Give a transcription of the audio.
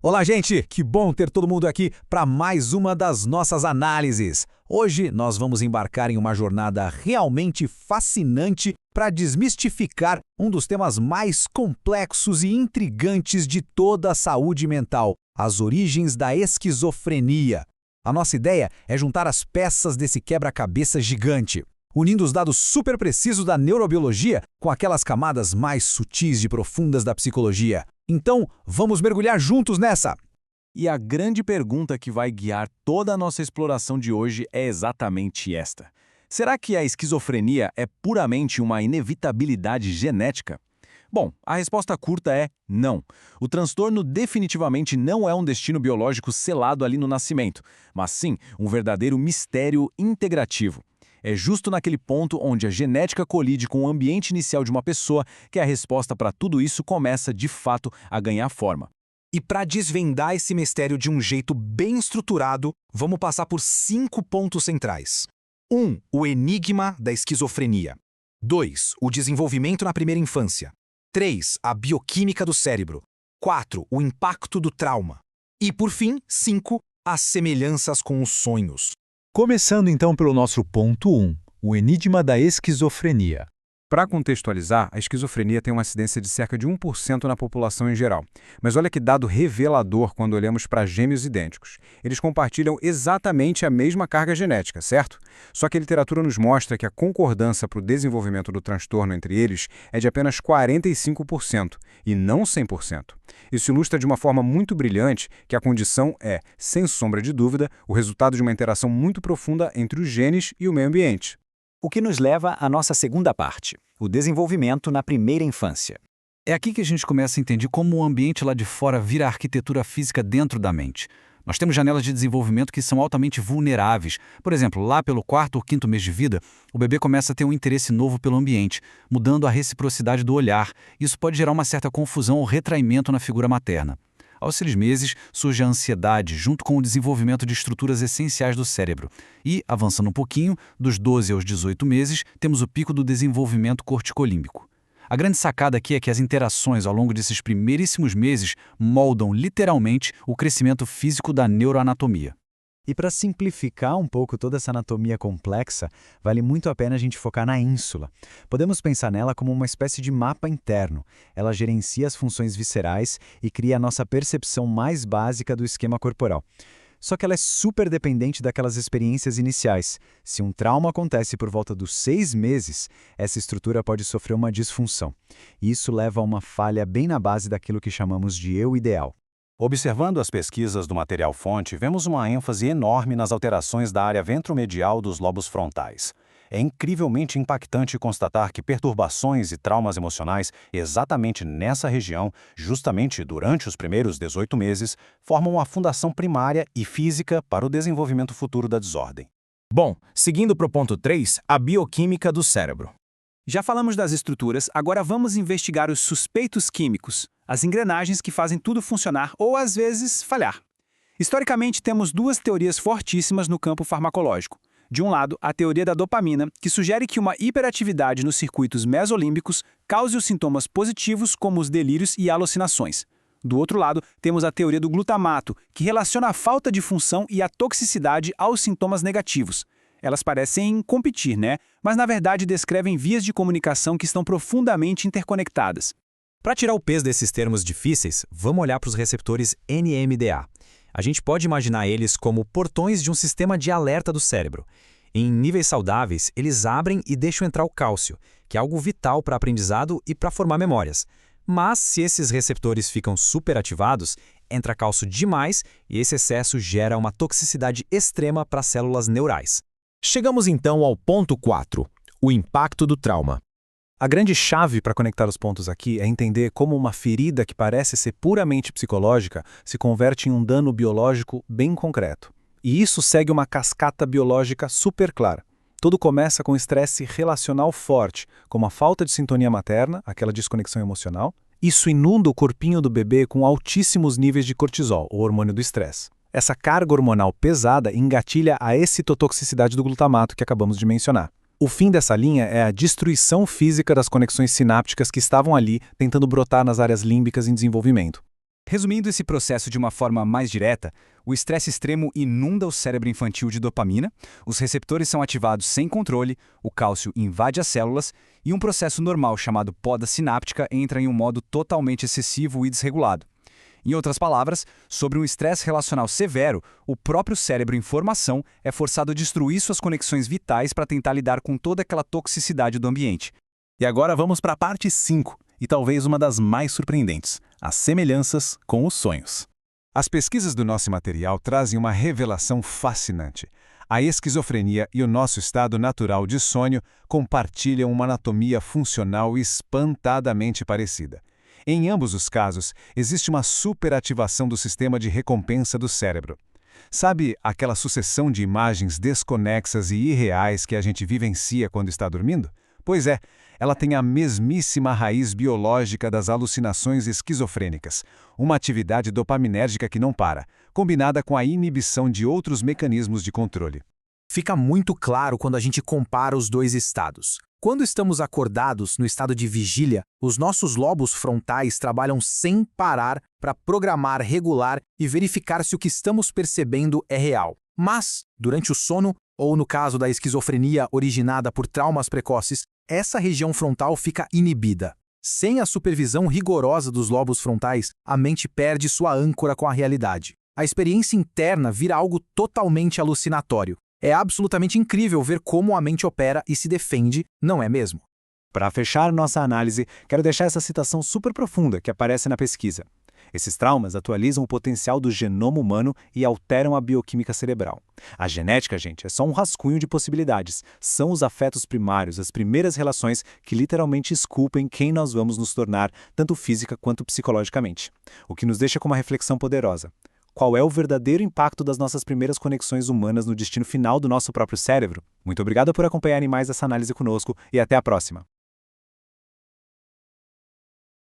Olá, gente! Que bom ter todo mundo aqui para mais uma das nossas análises. Hoje nós vamos embarcar em uma jornada realmente fascinante para desmistificar um dos temas mais complexos e intrigantes de toda a saúde mental, as origens da esquizofrenia. A nossa ideia é juntar as peças desse quebra-cabeça gigante, unindo os dados super precisos da neurobiologia com aquelas camadas mais sutis e profundas da psicologia. Então, vamos mergulhar juntos nessa! E a grande pergunta que vai guiar toda a nossa exploração de hoje é exatamente esta. Será que a esquizofrenia é puramente uma inevitabilidade genética? Bom, a resposta curta é não. O transtorno definitivamente não é um destino biológico selado ali no nascimento, mas sim um verdadeiro mistério integrativo. É justo naquele ponto onde a genética colide com o ambiente inicial de uma pessoa que a resposta para tudo isso começa, de fato, a ganhar forma. E para desvendar esse mistério de um jeito bem estruturado, vamos passar por 5 pontos centrais. 1. O enigma da esquizofrenia. 2. O desenvolvimento na primeira infância. 3. A bioquímica do cérebro. 4. O impacto do trauma. E, por fim, 5. As semelhanças com os sonhos. Começando então pelo nosso ponto 1, o enigma da esquizofrenia. Para contextualizar, a esquizofrenia tem uma incidência de cerca de 1% na população em geral. Mas olha que dado revelador quando olhamos para gêmeos idênticos. Eles compartilham exatamente a mesma carga genética, certo? Só que a literatura nos mostra que a concordância para o desenvolvimento do transtorno entre eles é de apenas 45%, e não 100%. Isso ilustra de uma forma muito brilhante que a condição é, sem sombra de dúvida, o resultado de uma interação muito profunda entre os genes e o meio ambiente. O que nos leva à nossa segunda parte, o desenvolvimento na primeira infância. É aqui que a gente começa a entender como o ambiente lá de fora vira a arquitetura física dentro da mente. Nós temos janelas de desenvolvimento que são altamente vulneráveis. Por exemplo, lá pelo 4º ou 5º mês de vida, o bebê começa a ter um interesse novo pelo ambiente, mudando a reciprocidade do olhar. Isso pode gerar uma certa confusão ou retraimento na figura materna. Aos 6 meses, surge a ansiedade, junto com o desenvolvimento de estruturas essenciais do cérebro. E, avançando um pouquinho, dos 12 aos 18 meses, temos o pico do desenvolvimento corticolímbico. A grande sacada aqui é que as interações ao longo desses primeiríssimos meses moldam literalmente o crescimento físico da neuroanatomia. E para simplificar um pouco toda essa anatomia complexa, vale muito a pena a gente focar na ínsula. Podemos pensar nela como uma espécie de mapa interno. Ela gerencia as funções viscerais e cria a nossa percepção mais básica do esquema corporal. Só que ela é super dependente daquelas experiências iniciais. Se um trauma acontece por volta dos 6 meses, essa estrutura pode sofrer uma disfunção. E isso leva a uma falha bem na base daquilo que chamamos de eu ideal. Observando as pesquisas do material-fonte, vemos uma ênfase enorme nas alterações da área ventromedial dos lobos frontais. É incrivelmente impactante constatar que perturbações e traumas emocionais exatamente nessa região, justamente durante os primeiros 18 meses, formam a fundação primária e física para o desenvolvimento futuro da desordem. Bom, seguindo para o ponto 3, a bioquímica do cérebro. Já falamos das estruturas, agora vamos investigar os suspeitos químicos, as engrenagens que fazem tudo funcionar ou, às vezes, falhar. Historicamente, temos 2 teorias fortíssimas no campo farmacológico. De um lado, a teoria da dopamina, que sugere que uma hiperatividade nos circuitos mesolímbicos cause os sintomas positivos, como os delírios e alucinações. Do outro lado, temos a teoria do glutamato, que relaciona a falta de função e a toxicidade aos sintomas negativos. Elas parecem competir, né? Mas, na verdade, descrevem vias de comunicação que estão profundamente interconectadas. Para tirar o peso desses termos difíceis, vamos olhar para os receptores NMDA. A gente pode imaginar eles como portões de um sistema de alerta do cérebro. Em níveis saudáveis, eles abrem e deixam entrar o cálcio, que é algo vital para aprendizado e para formar memórias. Mas, se esses receptores ficam superativados, entra cálcio demais e esse excesso gera uma toxicidade extrema para as células neurais. Chegamos então ao ponto 4, o impacto do trauma. A grande chave para conectar os pontos aqui é entender como uma ferida que parece ser puramente psicológica se converte em um dano biológico bem concreto. E isso segue uma cascata biológica super clara. Tudo começa com estresse relacional forte, como a falta de sintonia materna, aquela desconexão emocional. Isso inunda o corpinho do bebê com altíssimos níveis de cortisol, o hormônio do estresse. Essa carga hormonal pesada engatilha a excitotoxicidade do glutamato que acabamos de mencionar. O fim dessa linha é a destruição física das conexões sinápticas que estavam ali tentando brotar nas áreas límbicas em desenvolvimento. Resumindo esse processo de uma forma mais direta, o estresse extremo inunda o cérebro infantil de dopamina, os receptores são ativados sem controle, o cálcio invade as células e um processo normal chamado poda sináptica entra em um modo totalmente excessivo e desregulado. Em outras palavras, sobre um estresse relacional severo, o próprio cérebro em formação é forçado a destruir suas conexões vitais para tentar lidar com toda aquela toxicidade do ambiente. E agora vamos para a parte 5, e talvez uma das mais surpreendentes, as semelhanças com os sonhos. As pesquisas do nosso material trazem uma revelação fascinante. A esquizofrenia e o nosso estado natural de sonho compartilham uma anatomia funcional espantadamente parecida. Em ambos os casos, existe uma superativação do sistema de recompensa do cérebro. Sabe aquela sucessão de imagens desconexas e irreais que a gente vivencia quando está dormindo? Pois é, ela tem a mesmíssima raiz biológica das alucinações esquizofrênicas, uma atividade dopaminérgica que não para, combinada com a inibição de outros mecanismos de controle. Fica muito claro quando a gente compara os dois estados. Quando estamos acordados, no estado de vigília, os nossos lobos frontais trabalham sem parar para programar, regular e verificar se o que estamos percebendo é real. Mas, durante o sono, ou no caso da esquizofrenia originada por traumas precoces, essa região frontal fica inibida. Sem a supervisão rigorosa dos lobos frontais, a mente perde sua âncora com a realidade. A experiência interna vira algo totalmente alucinatório. É absolutamente incrível ver como a mente opera e se defende, não é mesmo? Para fechar nossa análise, quero deixar essa citação super profunda que aparece na pesquisa. Esses traumas atualizam o potencial do genoma humano e alteram a bioquímica cerebral. A genética, gente, é só um rascunho de possibilidades. São os afetos primários, as primeiras relações que literalmente esculpem quem nós vamos nos tornar, tanto física quanto psicologicamente. O que nos deixa com uma reflexão poderosa. Qual é o verdadeiro impacto das nossas primeiras conexões humanas no destino final do nosso próprio cérebro? Muito obrigado por acompanharem mais essa análise conosco e até a próxima.